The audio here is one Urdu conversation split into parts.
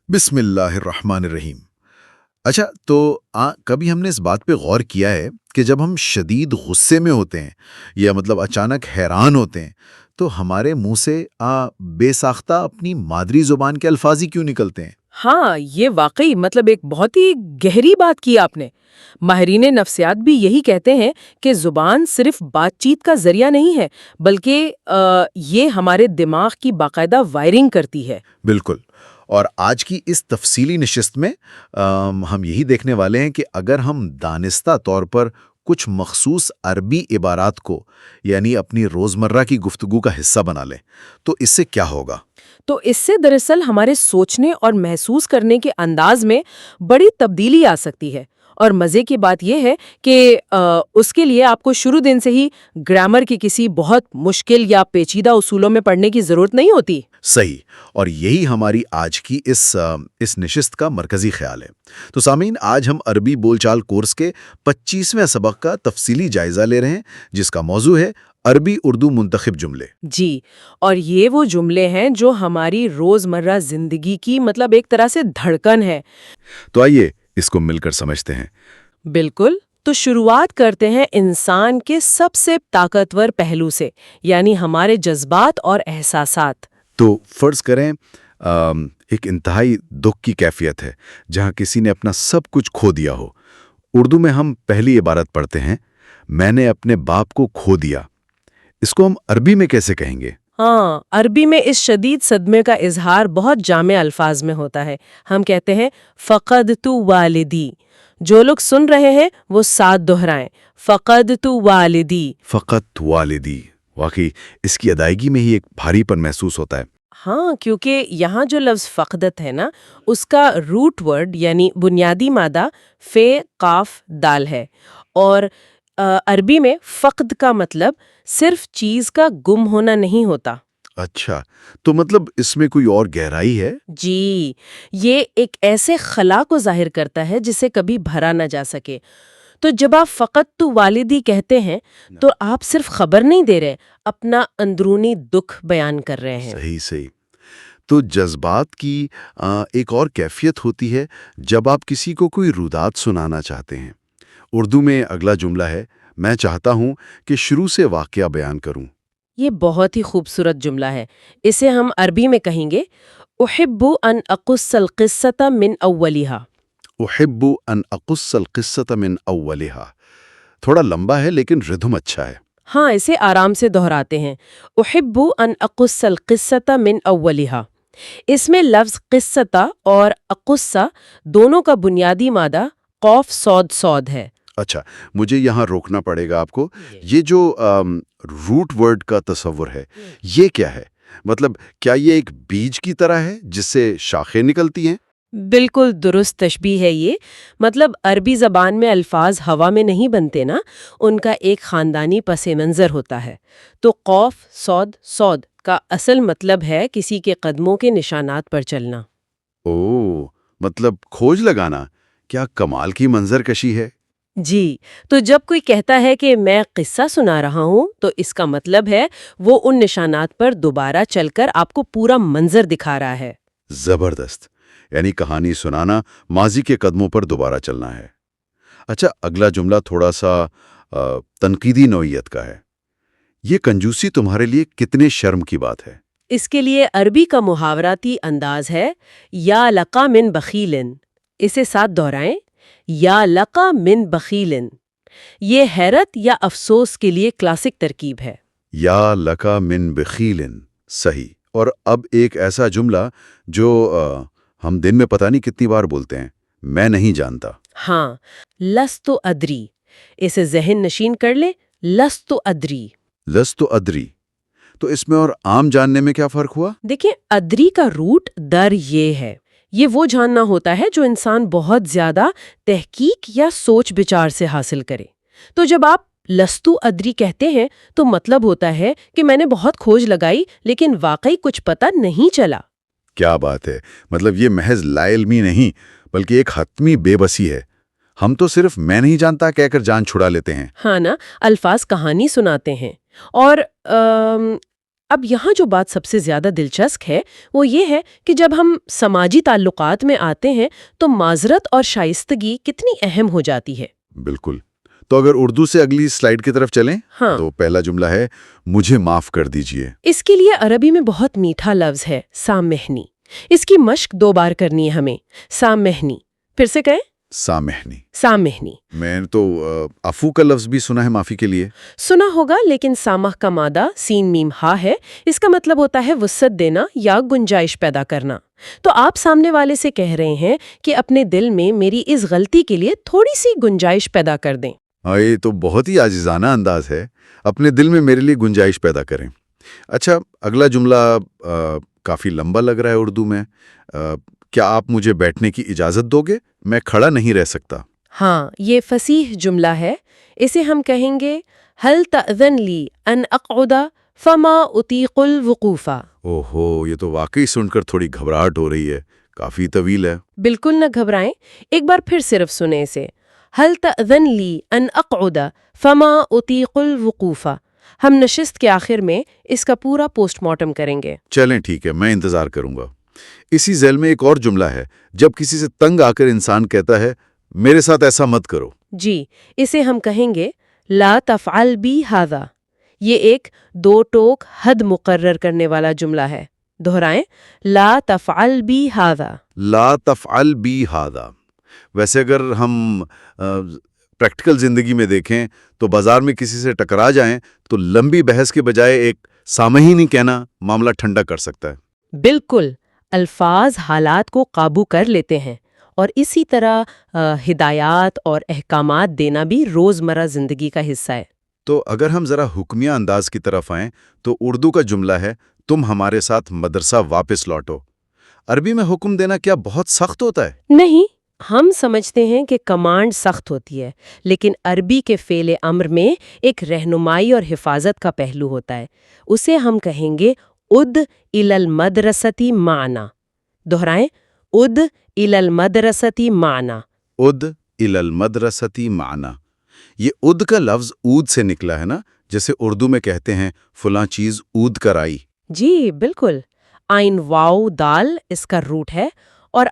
بسم اللہ الرحمن الرحیم۔ اچھا تو کبھی ہم نے اس بات پہ غور کیا ہے کہ جب ہم شدید غصے میں ہوتے ہیں یا اچانک حیران ہوتے ہیں تو ہمارے منہ سے بے ساختہ اپنی مادری زبان کے الفاظ ہی کیوں نکلتے ہیں؟ ہاں، یہ واقعی ایک بہت ہی گہری بات کی آپ نے۔ ماہرین نفسیات بھی یہی کہتے ہیں کہ زبان صرف بات چیت کا ذریعہ نہیں ہے، بلکہ یہ ہمارے دماغ کی باقاعدہ وائرنگ کرتی ہے۔ بالکل۔ اور آج کی اس تفصیلی نشست میں ہم یہی دیکھنے والے ہیں کہ اگر ہم دانستہ طور پر کچھ مخصوص عربی عبارات کو یعنی اپنی روزمرہ کی گفتگو کا حصہ بنا لیں تو اس سے کیا ہوگا؟ تو اس سے دراصل ہمارے سوچنے اور محسوس کرنے کے انداز میں بڑی تبدیلی آ سکتی ہے۔ اور مزے کی بات یہ ہے کہ اس کے لیے آپ کو شروع دن سے ہی گرامر کی کسی بہت مشکل یا پیچیدہ اصولوں میں پڑھنے کی ضرورت نہیں ہوتی۔ صحیح، اور یہی ہماری آج کی اس نشست کا مرکزی خیال ہے۔ تو سامعین، آج ہم عربی بول چال کورس کے 25ویں سبق کا تفصیلی جائزہ لے رہے ہیں، جس کا موضوع ہے عربی اردو منتخب جملے۔ جی، اور یہ وہ جملے ہیں جو ہماری روزمرہ زندگی کی ایک طرح سے دھڑکن ہے۔ تو آئیے اس کو مل کر سمجھتے ہیں۔ بالکل، تو شروعات کرتے ہیں انسان کے سب سے طاقتور پہلو سے، یعنی ہمارے جذبات اور احساسات۔ تو فرض کریں ایک انتہائی دکھ کی کیفیت ہے جہاں کسی نے اپنا سب کچھ کھو دیا ہو۔ اردو میں ہم پہلی عبارت پڑھتے ہیں، میں نے اپنے باپ کو کھو دیا۔ اس کو ہم عربی میں کیسے کہیں گے؟ ہاں، عربی میں اس شدید صدمے کا اظہار بہت جامع الفاظ میں ہوتا ہے۔ ہم کہتے ہیں فقدت والدی۔ جو لوگ سن رہے ہیں وہ ساتھ دہرائیں، فقدت والدی۔ فقط والدی، واقعی اس کی ادائیگی میں ہی ایک بھاری پن محسوس ہوتا ہے۔ ہاں، کیونکہ یہاں جو لفظ فقدت ہے نا، اس کا روٹ ورڈ یعنی بنیادی مادہ فے قاف دال ہے، اور عربی میں فقد کا مطلب صرف چیز کا گم ہونا نہیں ہوتا۔ اچھا، تو اس میں کوئی اور گہرائی ہے؟ جی، یہ ایک ایسے خلا کو ظاہر کرتا ہے جسے کبھی بھرا نہ جا سکے۔ تو جب آپ فقط تو والدی کہتے ہیں تو آپ صرف خبر نہیں دے رہے، اپنا اندرونی دکھ بیان کر رہے ہیں۔ صحیح صحیح۔ تو جذبات کی ایک اور کیفیت ہوتی ہے جب آپ کسی کو کوئی رودات سنانا چاہتے ہیں۔ اردو میں اگلا جملہ ہے، میں چاہتا ہوں کہ شروع سے واقعہ بیان کروں۔ یہ بہت ہی خوبصورت جملہ ہے۔ اسے ہم عربی میں کہیں گے احب ان اقص القصة من اولها۔ احب ان اقص القصة من اولها۔ تھوڑا لمبا ہے لیکن ردھم اچھا ہے۔ ہاں، اسے آرام سے دہراتے ہیں، احب ان اقص القصة من اولها۔ اس میں لفظ قصة اور اقصہ دونوں کا بنیادی مادہ قوف صاد صاد ہے۔ اچھا، مجھے یہاں روکنا پڑے گا آپ کو۔ یہ جو روٹ ورڈ کا تصور ہے، یہ کیا ہے؟ کیا یہ ایک بیج کی طرح ہے جس سے شاخیں نکلتی ہیں؟ بالکل درست تشبیہ ہے یہ۔ عربی زبان میں الفاظ ہوا میں نہیں بنتے نا، ان کا ایک خاندانی پس منظر ہوتا ہے۔ تو قوف صاد صاد کا اصل مطلب ہے کسی کے قدموں کے نشانات پر چلنا۔ کھوج لگانا۔ کیا کمال کی منظر کشی ہے۔ جی، تو جب کوئی کہتا ہے کہ میں قصہ سنا رہا ہوں تو اس کا مطلب ہے وہ ان نشانات پر دوبارہ چل کر آپ کو پورا منظر دکھا رہا ہے۔ زبردست، یعنی کہانی سنانا ماضی کے قدموں پر دوبارہ چلنا ہے۔ اچھا، اگلا جملہ تھوڑا سا تنقیدی نوعیت کا ہے، یہ کنجوسی تمہارے لیے کتنے شرم کی بات ہے۔ اس کے لیے عربی کا محاوراتی انداز ہے یا لقا من بخیلن۔ اسے ساتھ دہرائیں، یا لقا من بخیلن۔ یہ حیرت یا افسوس کے لیے کلاسک ترکیب ہے۔ یا لکا من بخیلن، صحیح۔ اور اب ایک ایسا جملہ جو ہم دن میں پتہ نہیں کتنی بار بولتے ہیں، میں نہیں جانتا۔ ہاں، لست ادری۔ اسے ذہن نشین کر لیں، لست ادری۔ لست ادری۔ تو اس میں اور عام جاننے میں کیا فرق ہوا؟ دیکھیں، ادری کا روٹ در یہ ہے، یہ وہ جاننا ہوتا ہے جو انسان بہت زیادہ تحقیق یا سوچ بچار سے حاصل کرے۔ تو جب آپ لستو ادری کہتے ہیں تو مطلب ہوتا ہے کہ میں نے بہت کھوج لگائی لیکن واقعی کچھ پتہ نہیں چلا۔ کیا بات ہے، یہ محض لا علمی نہیں بلکہ ایک حتمی بے بسی ہے۔ ہم تو صرف میں نہیں جانتا کہہ کر جان چھڑا لیتے ہیں۔ ہاں نا، الفاظ کہانی سناتے ہیں، اور اب یہاں جو بات سب سے زیادہ دلچسپ ہے وہ یہ ہے کہ جب ہم سماجی تعلقات میں آتے ہیں تو معذرت اور شائستگی کتنی اہم ہو جاتی ہے۔ بالکل۔ تو اگر اردو سے اگلی سلائیڈ کی طرف چلیں ہاں، تو پہلا جملہ ہے مجھے معاف کر دیجئے۔ اس کے لیے عربی میں بہت میٹھا لفظ ہے سامحنی۔ اس کی مشق 2 بار کرنی ہے ہمیں، سامحنی۔ پھر سے کہیں، سامحنی۔ سامحنی۔ میں نے تو عفو کا لفظ بھی سنا ہے معافی کے لیے۔ سنا ہوگا، لیکن سامح کا مادہ سین میم ہا ہے۔ اس کا مطلب ہوتا ہے وسعت دینا یا گنجائش پیدا کرنا۔ تو آپ سامنے والے سے کہہ رہے ہیں کہ اپنے دل میں میری اس غلطی کے لیے تھوڑی سی گنجائش پیدا کر دیں۔ ہاں، یہ تو بہت ہی عاجزانہ انداز ہے، اپنے دل میں میرے لیے گنجائش پیدا کریں۔ اچھا، اگلا جملہ کافی لمبا لگ رہا ہے اردو میں۔ کیا آپ مجھے بیٹھنے کی اجازت دو گے؟ میں کھڑا نہیں رہ سکتا۔ ہاں، یہ فصیح جملہ ہے۔ اسے ہم کہیں گے هل تأذن لی ان اقعد فما اطیق الوقوف۔ اوہو، یہ تو واقعی سن کر تھوڑی گھبراہٹ ہو رہی ہے، کافی طویل ہے۔ بالکل نہ گھبرائیں، ایک بار پھر صرف سنیں اسے۔ هل تأذن لی ان اقعد فما اطیق الوقوف۔ ہم نشست کے آخر میں اس کا پورا پوسٹ مارٹم کریں گے۔ چلیں ٹھیک ہے، میں انتظار کروں گا۔ اسی ذیل میں ایک اور جملہ ہے، جب کسی سے تنگ آ کر انسان کہتا ہے میرے ساتھ ایسا مت کرو۔ جی، اسے ہم کہیں گے لا تفعل بی ھذا۔ یہ ایک 2 ٹوک حد مقرر کرنے والا جملہ ہے۔ دہرائیں، لا تفعل بی ھذا۔ لا تفعل بی ھذا۔ ویسے اگر ہم پریکٹیکل زندگی میں دیکھیں تو بازار میں کسی سے ٹکرا جائیں تو لمبی بحث کے بجائے ایک سامحنی کہنا معاملہ ٹھنڈا کر سکتا ہے۔ بالکل، الفاظ حالات کو قابو کر لیتے ہیں، اور اسی طرح ہدایات اور احکامات دینا بھی روزمرہ زندگی کا حصہ ہے۔ تو اگر ہم ذرا حکمیہ انداز کی طرف آئیں تو اردو کا جملہ ہے تم ہمارے ساتھ مدرسہ واپس لوٹو۔ عربی میں حکم دینا کیا بہت سخت ہوتا ہے؟ نہیں، ہم سمجھتے ہیں کہ کمانڈ سخت ہوتی ہے، لیکن عربی کے فعل امر میں ایک رہنمائی اور حفاظت کا پہلو ہوتا ہے۔ اسے ہم کہیں گے اد الی المدرستی معنا۔ دہرائیں، اد الی المدرستی معنا۔ اد الی المدرستی معنا۔ یہ اد کا لفظ اود سے نکلا ہے نا، جیسے اردو میں کہتے ہیں فلاں چیز اود کر آئی۔ جی بالکل، آئین واو دال اس کا روٹ ہے، اور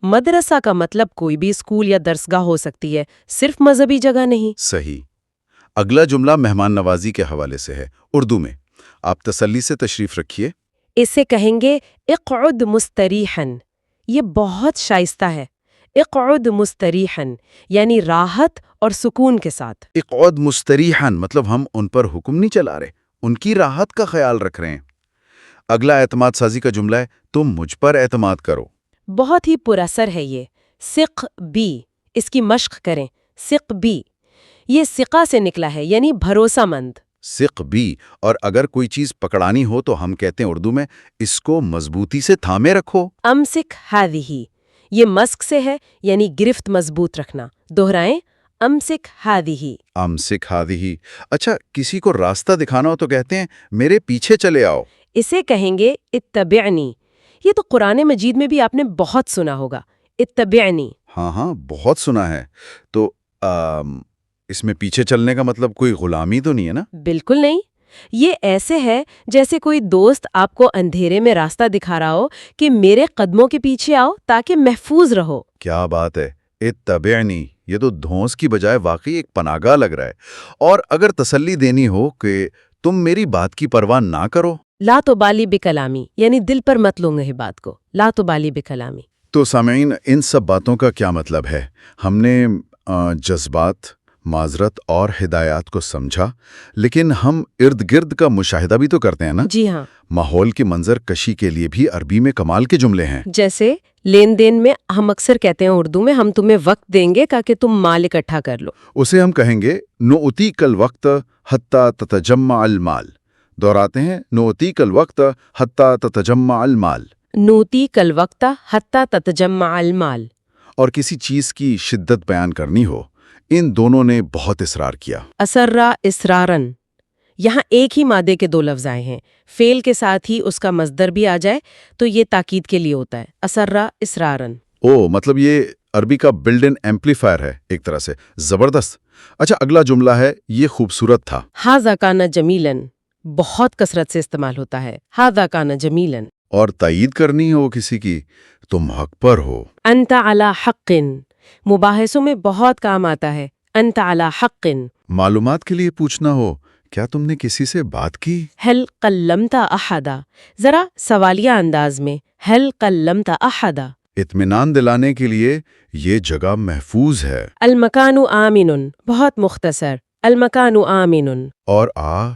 مدرسہ کا مطلب کوئی بھی اسکول یا درسگاہ ہو سکتی ہے، صرف مذہبی جگہ نہیں۔ صحیح۔ اگلا جملہ مہمان نوازی کے حوالے سے ہے اردو میں، آپ تسلی سے تشریف رکھیے۔ اسے کہیں گے اقعد مستریحن۔ یہ بہت شائستہ ہے، اقعد مستریحن، یعنی راحت اور سکون کے ساتھ۔ اقعد مستریحن مطلب ہم ان پر حکم نہیں چلا رہے، ان کی راحت کا خیال رکھ رہے ہیں۔ اگلا اعتماد سازی کا جملہ ہے تم مجھ پر اعتماد کرو۔ بہت ہی پراثر ہے یہ، ثق بی۔ اس کی مشق کریں، ثق بی۔ یہ ثقہ سے نکلا ہے، یعنی بھروسہ مند۔ ثق بھی، اور اگر کوئی چیز پکڑانی ہو تو ہم کہتے ہیں اردو میں اس کو مضبوطی سے تھامے رکھو۔ امسک ہذہ، یہ مسک سے ہے، یعنی گرفت مضبوط رکھنا۔ دہرائیں، امسک ہذہ۔ امسک ہذہ۔ اچھا، کسی کو راستہ دکھانا ہو تو کہتے ہیں میرے پیچھے چلے آؤ۔ اسے کہیں گے اتبعنی۔ یہ تو قرآن مجید میں بھی آپ نے بہت سنا ہوگا، اتبعنی۔ ہاں، بہت سنا ہے۔ تو اس میں پیچھے چلنے کا مطلب کوئی غلامی تو نہیں ہے نا؟ بالکل نہیں، یہ ایسے ہے جیسے کوئی دوست آپ کو اندھیرے میں راستہ دکھا رہا ہو کہ میرے قدموں کے پیچھے آؤ تاکہ محفوظ رہو۔ کیا بات ہے، اتبعنی۔ یہ تو دھونس کی بجائے واقعی ایک پناہگاہ لگ رہا ہے۔ اور اگر تسلی دینی ہو کہ تم میری بات کی پرواہ نہ کرو، لا تبالی بکلامی، یعنی دل پر مت لوں گے بات کو، لا تبالی بکلامی۔ تو سامعین، ان سب باتوں کا کیا مطلب ہے؟ ہم نے جذبات، معذرت اور ہدایات کو سمجھا، لیکن ہم ارد گرد کا مشاہدہ بھی تو کرتے ہیں نا؟ جی ہاں، ماحول کی منظر کشی کے لیے بھی عربی میں کمال کے جملے ہیں۔ جیسے لین دین میں ہم اکثر کہتے ہیں اردو میں ہم تمہیں وقت دیں گے تاکہ تم مال اکٹھا کر لو۔ اسے ہم کہیں گے نؤتیک الوقت حتی تتجمع المال۔ دہراتے ہیں، نؤتیک الوقت حتی تتجمع المال۔ نوتیک الوقت حتی تتجمع المال۔ اور کسی چیز کی شدت بیان کرنی ہو، ان دونوں نے بہت اصرار کیا۔ اسرا اسرارن، یہاں ایک ہی مادے کے 2 لفظ آئے ہیں، فعل کے ساتھ ہی اس کا مصدر بھی آ جائے تو یہ تاکید کے لیے ہوتا ہے، اسرا اسرارن۔ مطلب یہ عربی کا بلڈ ان ایمپلیفائر ہے ایک طرح سے، زبردست۔ اچھا، اگلا جملہ ہے یہ خوبصورت تھا۔ ھذا کان جمیلن، بہت کثرت سے استعمال ہوتا ہے. ہاذا کان جمیلا. اور تائید کرنی ہو کسی کی، تم حق پر ہو. انت علی حق. مباحثوں میں بہت کام آتا ہے. انت علی حق. معلومات کے لیے پوچھنا ہو، کیا تم نے کسی سے بات کی؟ هل کلمت احدا. ذرا سوالیہ انداز میں هل کلمت احدا. اطمینان دلانے کے لیے یہ جگہ محفوظ ہے. المکان آمن. بہت مختصر. المکان آمن. اور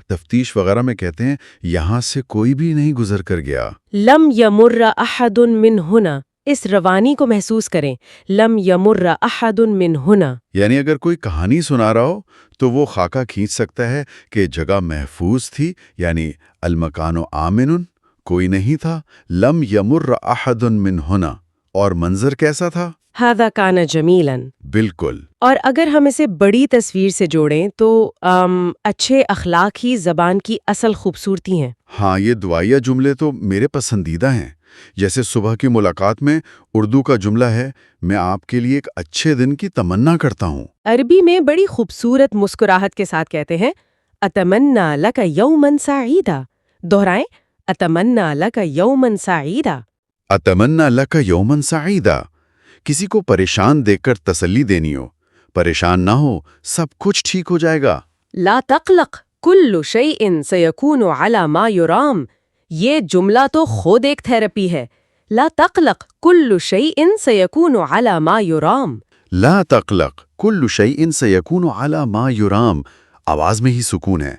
تفتیش وغیرہ میں کہتے ہیں یہاں سے کوئی بھی نہیں گزر کر گیا. لم یمر احد من ہنا. اس روانی کو محسوس کریں. لم یمر احد من ہنا. یعنی اگر کوئی کہانی سنا رہا ہو تو وہ خاکہ کھینچ سکتا ہے کہ جگہ محفوظ تھی، یعنی المکان آمن، کوئی نہیں تھا. لم یمر احد من ہنا. اور منظر کیسا تھا؟ ہذا کان جمیلا. بالکل. اور اگر ہم اسے بڑی تصویر سے جوڑیں تو اچھے اخلاق ہی زبان کی اصل خوبصورتی ہیں. ہاں، یہ دعائیہ جملے تو میرے پسندیدہ ہیں. جیسے صبح کی ملاقات میں اردو کا جملہ ہے، میں آپ کے لیے ایک اچھے دن کی تمنا کرتا ہوں. عربی میں بڑی خوبصورت مسکراہٹ کے ساتھ کہتے ہیں اتمنى لك يوما سعيدا. دہرائیں اتمنى لك يوما سعيدا. اتمنى لك يوما سعيدا. کسی کو پریشان دیکھ کر تسلی دینی ہو، پریشان نہ ہو، سب کچھ ٹھیک ہو جائے گا. لا تقلق كل شيء سيكون على ما يرام. یہ جملہ تو خود ایک تھراپی ہے. لا تقلق كل شيء سيكون على ما يرام. لا تقلق كل شيء سيكون على ما يرام. آواز میں ہی سکون ہے.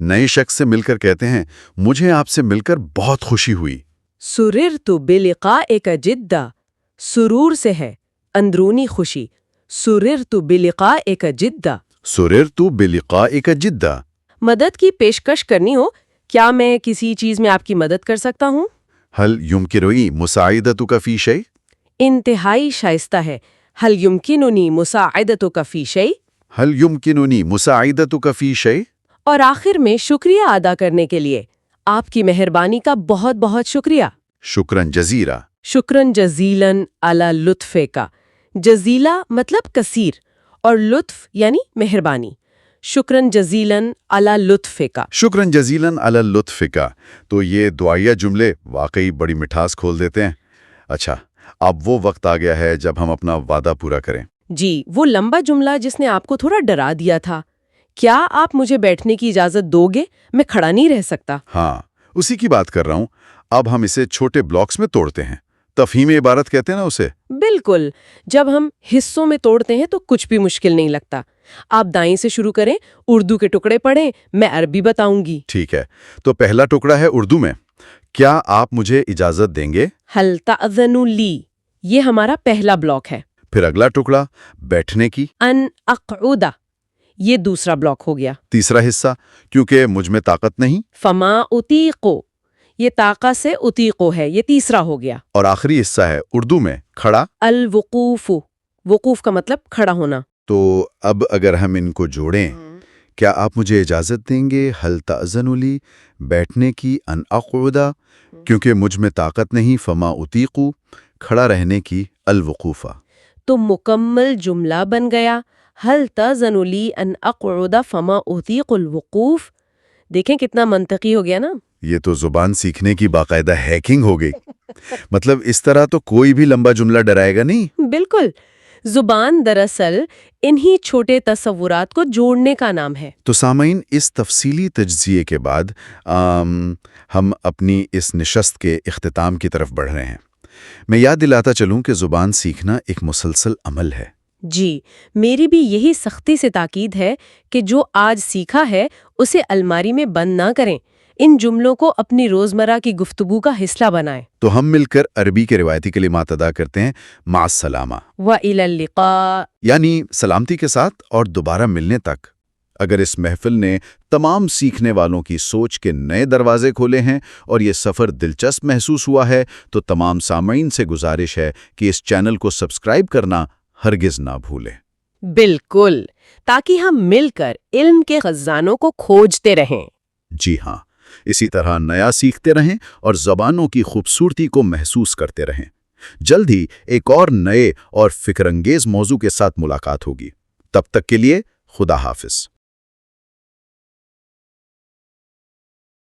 نئے شخص سے مل کر کہتے ہیں مجھے آپ سے مل کر بہت خوشی ہوئی. سررت بلقائك جدا. سرور سے ہے اندرونی خوشی. سررت بلقائك جدا. سررت بلقائك جدا. مدد کی پیشکش کرنی ہو، کیا میں کسی چیز میں آپ کی مدد کر سکتا ہوں؟ هل يمكنني مساعدتك في شيء؟ انتہائی شائستہ ہے. هل يمكنني مساعدتك في شيء؟ هل يمكنني مساعدتك في شيء؟ اور آخر میں شکریہ ادا کرنے کے لیے آپ کی مہربانی کا بہت بہت شکریہ. شکراً جزیرا. شکراً جزیلاً علی لطفے کا. جزیلہ مطلب کثیر اور لطف یعنی مہربانی. شکراً جزیلاً علی لطفے کا. شکراً جزیلاً علی لطفک. تو یہ دعائیہ جملے واقعی بڑی مٹھاس کھول دیتے ہیں. اچھا، اب وہ وقت آ گیا ہے جب ہم اپنا وعدہ پورا کریں. جی، وہ لمبا جملہ جس نے آپ کو تھوڑا ڈرا دیا تھا. کیا آپ مجھے بیٹھنے کی اجازت دو گے؟ میں کھڑا نہیں رہ سکتا. ہاں، اسی کی بات کر رہا ہوں. اب ہم اسے چھوٹے بلاکس میں توڑتے ہیں. تفہیم عبارت کہتے ہیں نا اسے. بالکل. جب ہم حصوں میں توڑتے ہیں تو کچھ بھی مشکل نہیں لگتا. آپ دائیں سے شروع کریں، اردو کے ٹکڑے پڑھیں، میں عربی بتاؤں گی. ٹھیک ہے، تو پہلا ٹکڑا ہے اردو میں. کیا آپ مجھے اجازت دیں گے؟ هل تأذن لی. یہ ہمارا پہلا بلاک ہے. پھر اگلا ٹکڑا بیٹھنے کی. ان اقعد. یہ دوسرا بلاک ہو گیا. تیسرا حصہ کیونکہ مجھ میں طاقت نہیں. فما اطیقو. یہ طاقہ سے اطیقو ہے، یہ تیسرا ہو گیا. اور آخری حصہ ہے اردو میں کھڑا. الوقوف. وقوف کا مطلب کھڑا ہونا. تو اب اگر ہم ان کو جوڑیں، کیا آپ مجھے اجازت دیں گے؟ هل تأذن لی، بیٹھنے کی. ان اقعد، کیونکہ مجھ میں طاقت نہیں. فما اطیقو، کھڑا رہنے کی. الوقوف. تو مکمل جملہ بن گیا. هل تأذن لی ان اقعد فما اطیق الوقوف. دیکھیں کتنا منطقی ہو گیا نا. یہ تو زبان سیکھنے کی باقاعدہ ہیکنگ ہو گئی. مطلب اس طرح تو کوئی بھی لمبا جملہ ڈرائے گا نہیں. بالکل. زبان دراصل انہی چھوٹے تصورات کو جوڑنے کا نام ہے. تو سامعین، اس تفصیلی تجزیے کے بعد ہم اپنی اس نشست کے اختتام کی طرف بڑھ رہے ہیں. میں یاد دلاتا چلوں کہ زبان سیکھنا ایک مسلسل عمل ہے. جی، میری بھی یہی سختی سے تاکید ہے کہ جو آج سیکھا ہے اسے الماری میں بند نہ کریں. ان جملوں کو اپنی روزمرہ کی گفتگو کا حصہ بنائیں. تو ہم مل کر عربی کے روایتی کلمات ادا کرتے ہیں. مع السلامہ، وَإِلَى اللِّقَاءِ. یعنی سلامتی کے ساتھ اور دوبارہ ملنے تک. اگر اس محفل نے تمام سیکھنے والوں کی سوچ کے نئے دروازے کھولے ہیں اور یہ سفر دلچسپ محسوس ہوا ہے تو تمام سامعین سے گزارش ہے کہ اس چینل کو سبسکرائب کرنا ہرگز نہ بھولیں. بالکل، تاکہ ہم مل کر علم کے خزانوں کو کھوجتے رہیں. جی ہاں، اسی طرح نیا سیکھتے رہیں اور زبانوں کی خوبصورتی کو محسوس کرتے رہیں. جلد ہی ایک اور نئے اور فکر انگیز موضوع کے ساتھ ملاقات ہوگی. تب تک کے لیے خدا حافظ.